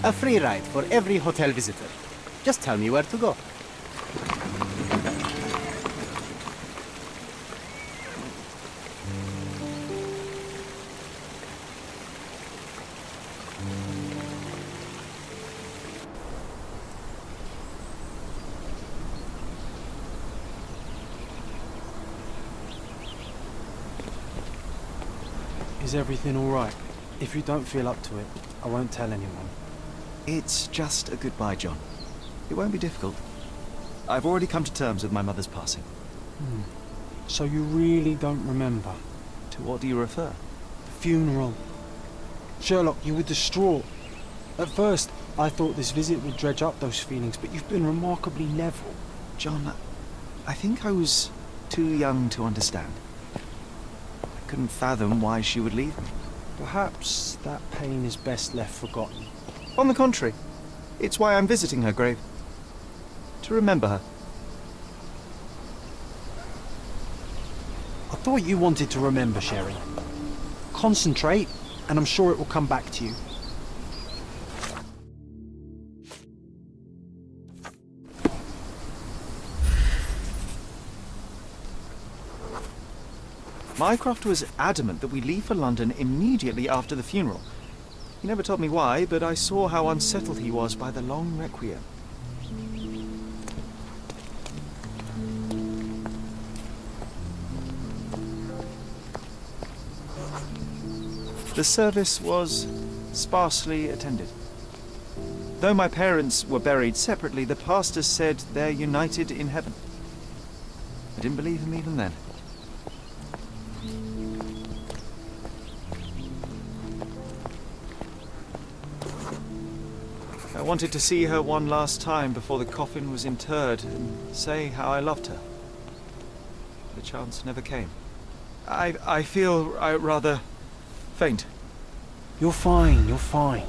A free ride for every hotel visitor. Just tell me where to go. Is everything all right? If you don't feel up to it, I won't tell anyone. It's just a goodbye, John. It won't be difficult. I've already come to terms with my mother's passing. So you really don't remember? To what do you refer? The funeral. Sherlock, you were distraught. At first, I thought this visit would dredge up those feelings, but you've been remarkably level. John, I think I was too young to understand. I couldn't fathom why she would leave me. Perhaps that pain is best left forgotten. On the contrary, it's why I'm visiting her grave. To remember her. I thought you wanted to remember, Sherry. Concentrate, and I'm sure it will come back to you. Mycroft was adamant that we leave for London immediately after the funeral. He never told me why, but I saw how unsettled he was by the long requiem. The service was sparsely attended. Though my parents were buried separately, the pastor said they're united in heaven. I didn't believe him even then. I wanted to see her one last time before the coffin was interred and say how I loved her. The chance never came. I feel rather faint. You're fine, you're fine.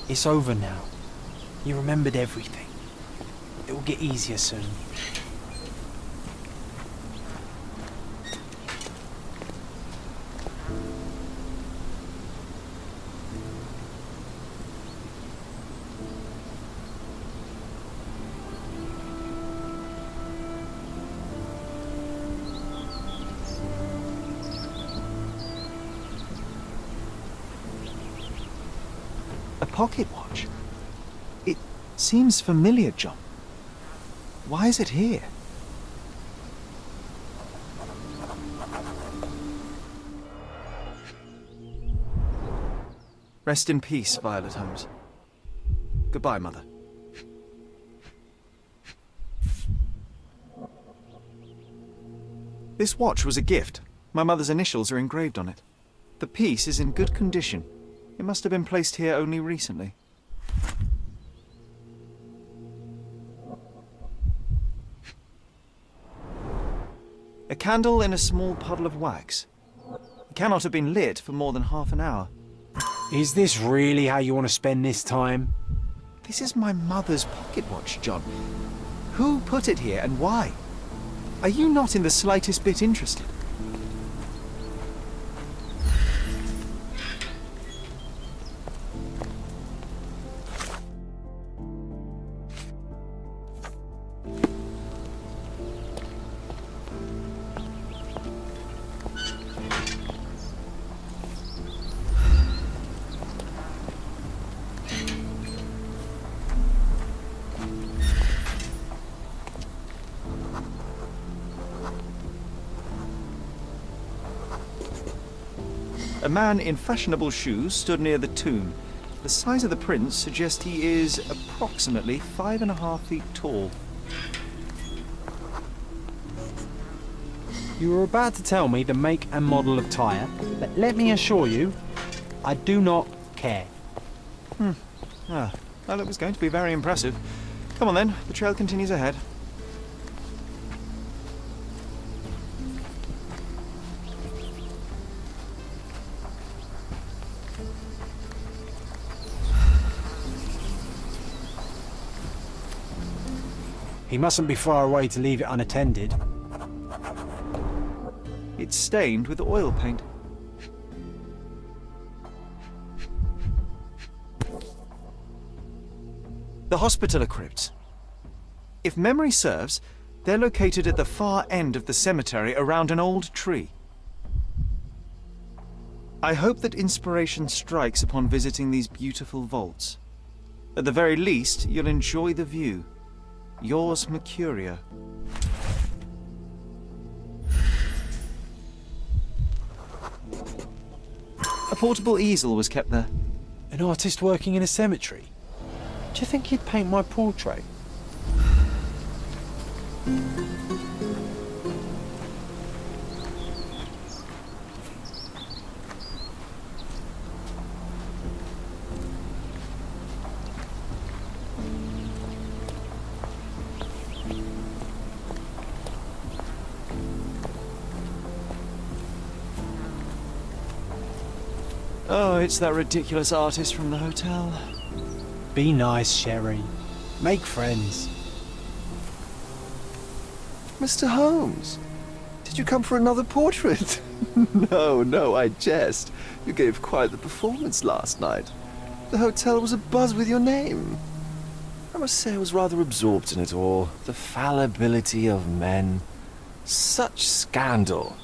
It's over now. You remembered everything. It will get easier soon. A pocket watch? It seems familiar, John. Why is it here? Rest in peace, Violet Holmes. Goodbye, Mother. This watch was a gift. My mother's initials are engraved on it. The piece is in good condition. It must have been placed here only recently. A candle in a small puddle of wax. It cannot have been lit for more than half an hour. Is this really how you want to spend this time? This is my mother's pocket watch, John. Who put it here and why? Are you not in the slightest bit interested? A man in fashionable shoes stood near the tomb. The size of the prints suggests he is approximately 5.5 feet tall. You were about to tell me the make and model of tyre, but let me assure you, I do not care. Well, it was going to be very impressive. Come on then, the trail continues ahead. He mustn't be far away to leave it unattended. It's stained with oil paint. The Hospitaller crypts. If memory serves, they're located at the far end of the cemetery around an old tree. I hope that inspiration strikes upon visiting these beautiful vaults. At the very least, you'll enjoy the view. Yours, Mercuria. A portable easel was kept there. An artist working in a cemetery? Do you think he'd paint my portrait? Oh, it's that ridiculous artist from the hotel. Be nice, Sherry. Make friends. Mr. Holmes, did you come for another portrait? No, I jest. You gave quite the performance last night. The hotel was abuzz with your name. I must say I was rather absorbed in it all. The fallibility of men. Such scandal.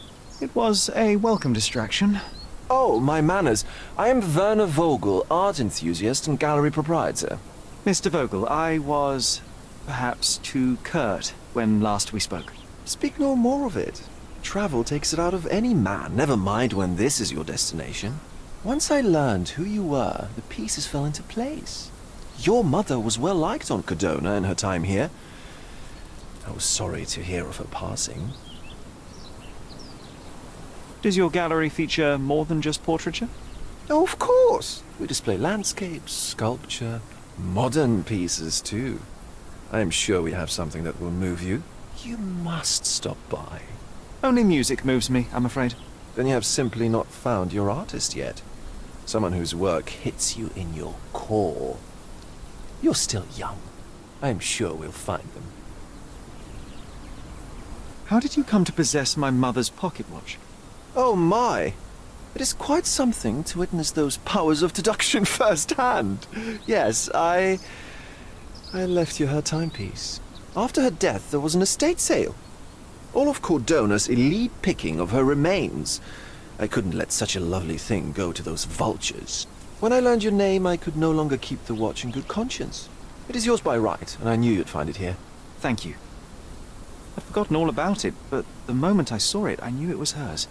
It was a welcome distraction. Oh, my manners. I am Werner Vogel, art enthusiast and gallery proprietor. Mr. Vogel, I was perhaps too curt when last we spoke. Speak no more of it. Travel takes it out of any man, never mind when this is your destination. Once I learned who you were, the pieces fell into place. Your mother was well liked on Codona in her time here. I was sorry to hear of her passing. Does your gallery feature more than just portraiture? Oh, of course. We display landscapes, sculpture, modern pieces too. I am sure we have something that will move you. You must stop by. Only music moves me, I'm afraid. Then you have simply not found your artist yet. Someone whose work hits you in your core. You're still young. I am sure we'll find them. How did you come to possess my mother's pocket watch? Oh my! It is quite something to witness those powers of deduction firsthand. Yes, I left you her timepiece. After her death, there was an estate sale. All of Cordona's elite picking of her remains. I couldn't let such a lovely thing go to those vultures. When I learned your name, I could no longer keep the watch in good conscience. It is yours by right, and I knew you'd find it here. Thank you. I'd forgotten all about it, but the moment I saw it, I knew it was hers.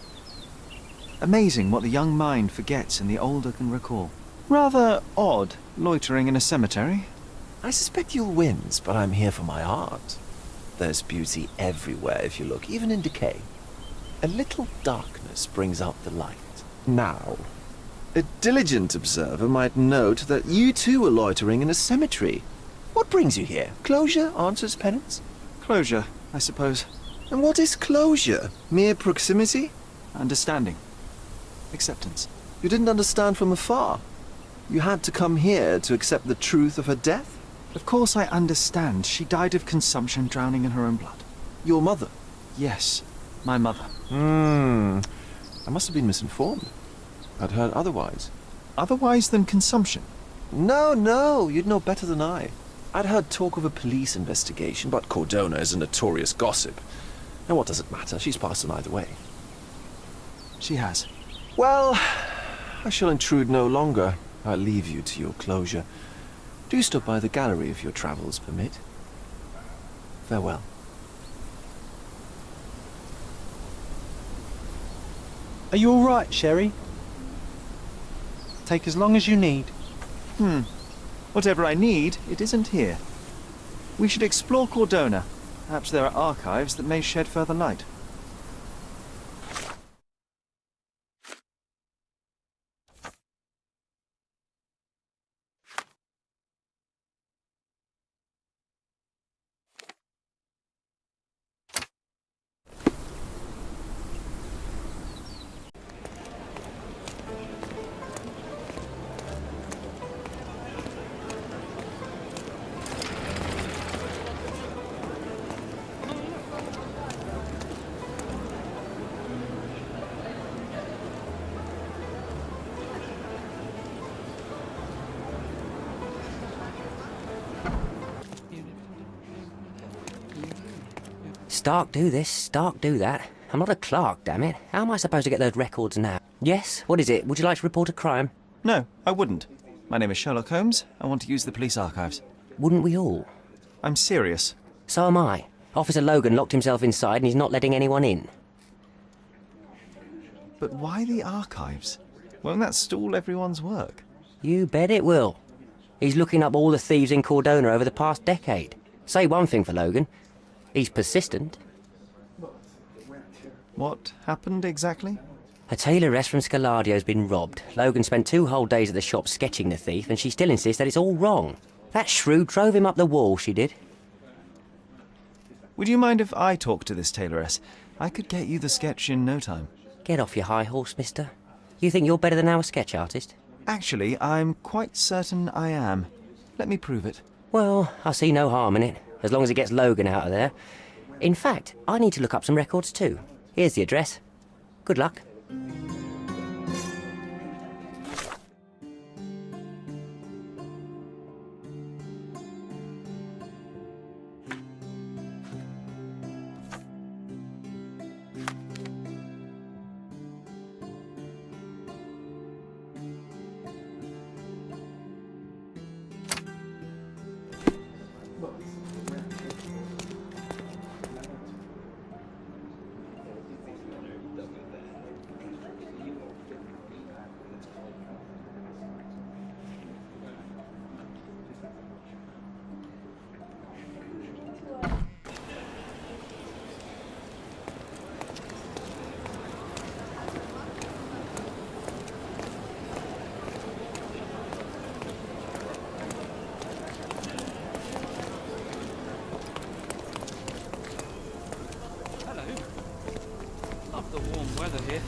Amazing what the young mind forgets and the older can recall. Rather odd, loitering in a cemetery. I suspect you'll win, but I'm here for my art. There's beauty everywhere if you look, even in decay. A little darkness brings out the light. Now, a diligent observer might note that you too are loitering in a cemetery. What brings you here? Closure answers penance? Closure, I suppose. And what is closure? Mere proximity? Understanding. Acceptance. You didn't understand from afar. You had to come here to accept the truth of her death? Of course I understand. She died of consumption, drowning in her own blood. Your mother? Yes, my mother. I must have been misinformed. I'd heard otherwise. Otherwise than consumption? No, you'd know better than I. I'd heard talk of a police investigation, but Cordona is a notorious gossip. And what does it matter? She's passed on either way. She has. Well, I shall intrude no longer. I'll leave you to your closure. Do stop by the gallery if your travels permit. Farewell. Are you all right, Sherry? Take as long as you need. Whatever I need, it isn't here. We should explore Cordona. Perhaps there are archives that may shed further light. Stark do this, Stark do that. I'm not a clerk, damn it. How am I supposed to get those records now? Yes? What is it? Would you like to report a crime? No, I wouldn't. My name is Sherlock Holmes. I want to use the police archives. Wouldn't we all? I'm serious. So am I. Officer Logan locked himself inside and he's not letting anyone in. But why the archives? Won't that stall everyone's work? You bet it will. He's looking up all the thieves in Cordona over the past decade. Say one thing for Logan. He's persistent. What happened exactly? A tailoress from Scaladio's been robbed. Logan spent 2 whole days at the shop sketching the thief, and she still insists that it's all wrong. That shrew drove him up the wall, she did. Would you mind if I talk to this tailoress? I could get you the sketch in no time. Get off your high horse, mister. You think you're better than our sketch artist? Actually, I'm quite certain I am. Let me prove it. Well, I see no harm in it, as long as it gets Logan out of there. In fact, I need to look up some records too. Here's the address. Good luck. Love the warm weather here.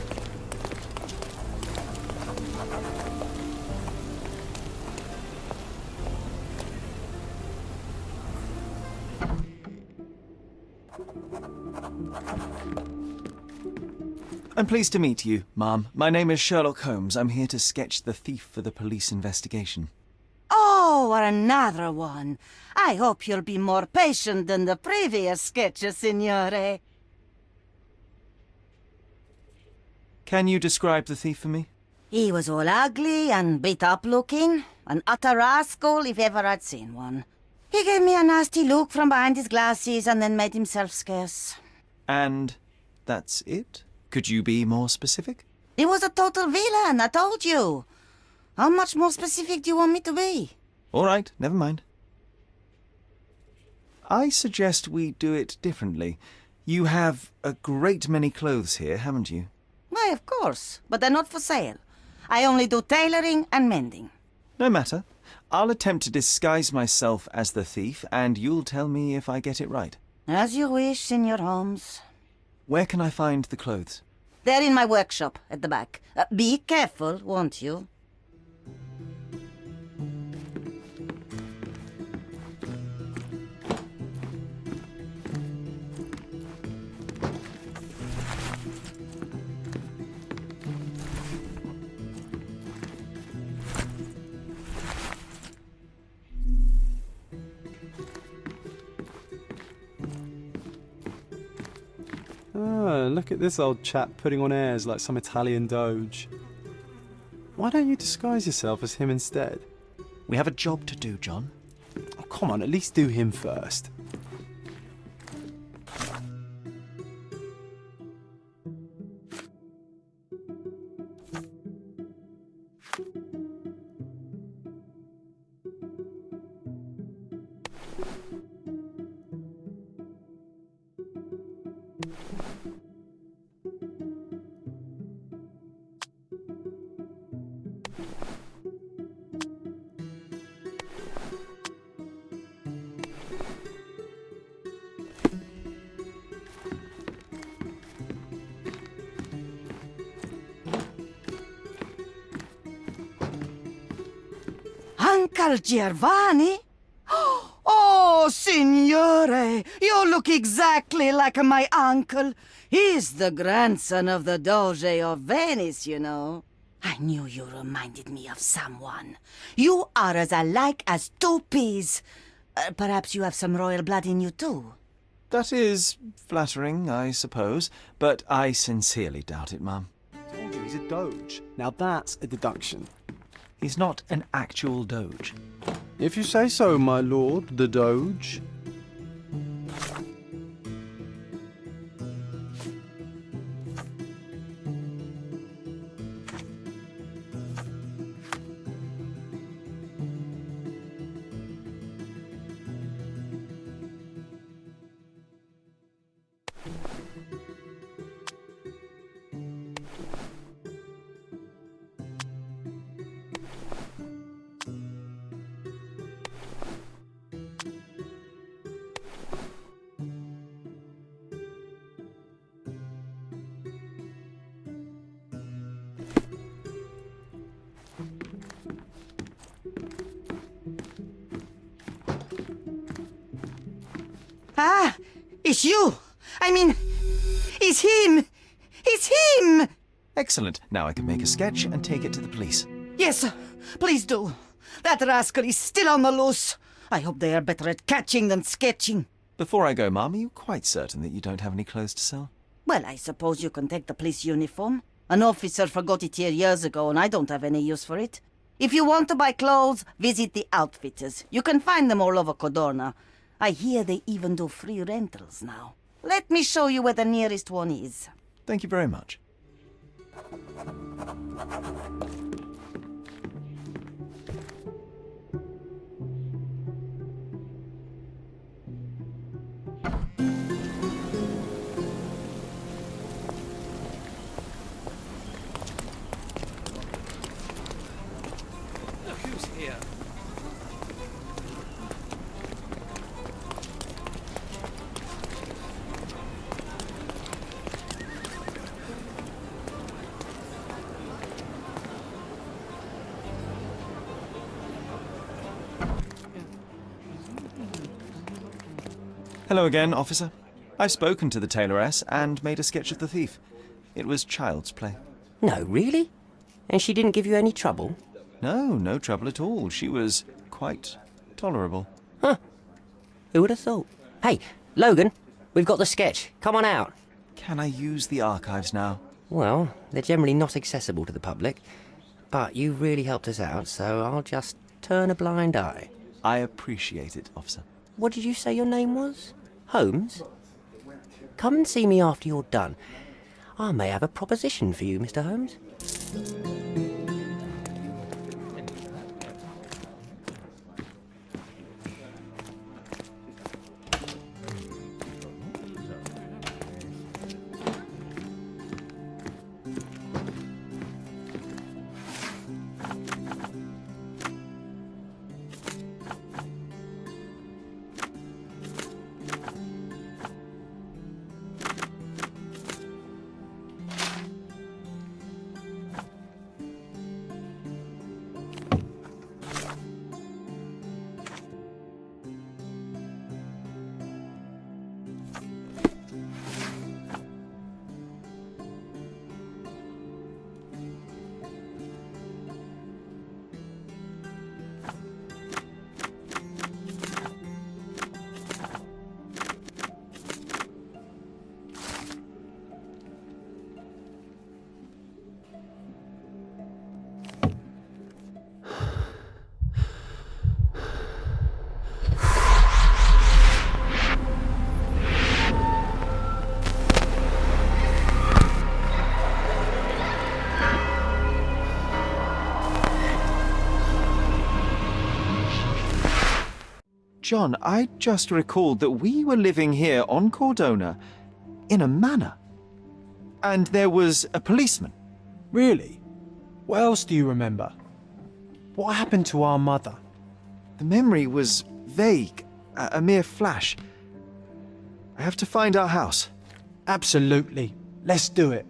I'm pleased to meet you, ma'am. My name is Sherlock Holmes. I'm here to sketch the thief for the police investigation. Oh, another one. I hope you'll be more patient than the previous sketches, signore. Can you describe the thief for me? He was all ugly and beat-up looking. An utter rascal if ever I'd seen one. He gave me a nasty look from behind his glasses and then made himself scarce. And that's it? Could you be more specific? He was a total villain, I told you. How much more specific do you want me to be? All right, never mind. I suggest we do it differently. You have a great many clothes here, haven't you? Why, of course, but they're not for sale. I only do tailoring and mending. No matter. I'll attempt to disguise myself as the thief, and you'll tell me if I get it right. As you wish, Signor Holmes. Where can I find the clothes? They're in my workshop at the back. Be careful, won't you? Ah, look at this old chap putting on airs like some Italian doge. Why don't you disguise yourself as him instead? We have a job to do, John. Oh, come on, at least do him first. Uncle Giovanni? Oh, signore, you look exactly like my uncle. He's the grandson of the Doge of Venice, you know. I knew you reminded me of someone. You are as alike as 2 peas. Perhaps you have some royal blood in you, too. That is flattering, I suppose, but I sincerely doubt it, Mum. I told you he's a doge. Now that's a deduction. He's not an actual doge. If you say so, my lord, the doge. Ah, it's you. I mean, it's him. It's him. Excellent. Now I can make a sketch and take it to the police. Yes, sir. Please do. That rascal is still on the loose. I hope they are better at catching than sketching. Before I go, Mum, are you quite certain that you don't have any clothes to sell? Well, I suppose you can take the police uniform. An officer forgot it here years ago, and I don't have any use for it. If you want to buy clothes, visit the outfitters. You can find them all over Codorna. I hear they even do free rentals now. Let me show you where the nearest one is. Thank you very much. Look who's here. Hello again, officer. I've spoken to the tailoress and made a sketch of the thief. It was child's play. No, really? And she didn't give you any trouble? No trouble at all. She was quite tolerable. Who would have thought? Hey, Logan, we've got the sketch. Come on out. Can I use the archives now? Well, they're generally not accessible to the public, but you really helped us out, so I'll just turn a blind eye. I appreciate it, officer. What did you say your name was? Holmes? Come and see me after you're done. I may have a proposition for you, Mr. Holmes. John, I just recalled that we were living here on Cordona in a manor. And there was a policeman. Really? What else do you remember? What happened to our mother? The memory was vague, a mere flash. I have to find our house. Absolutely. Let's do it.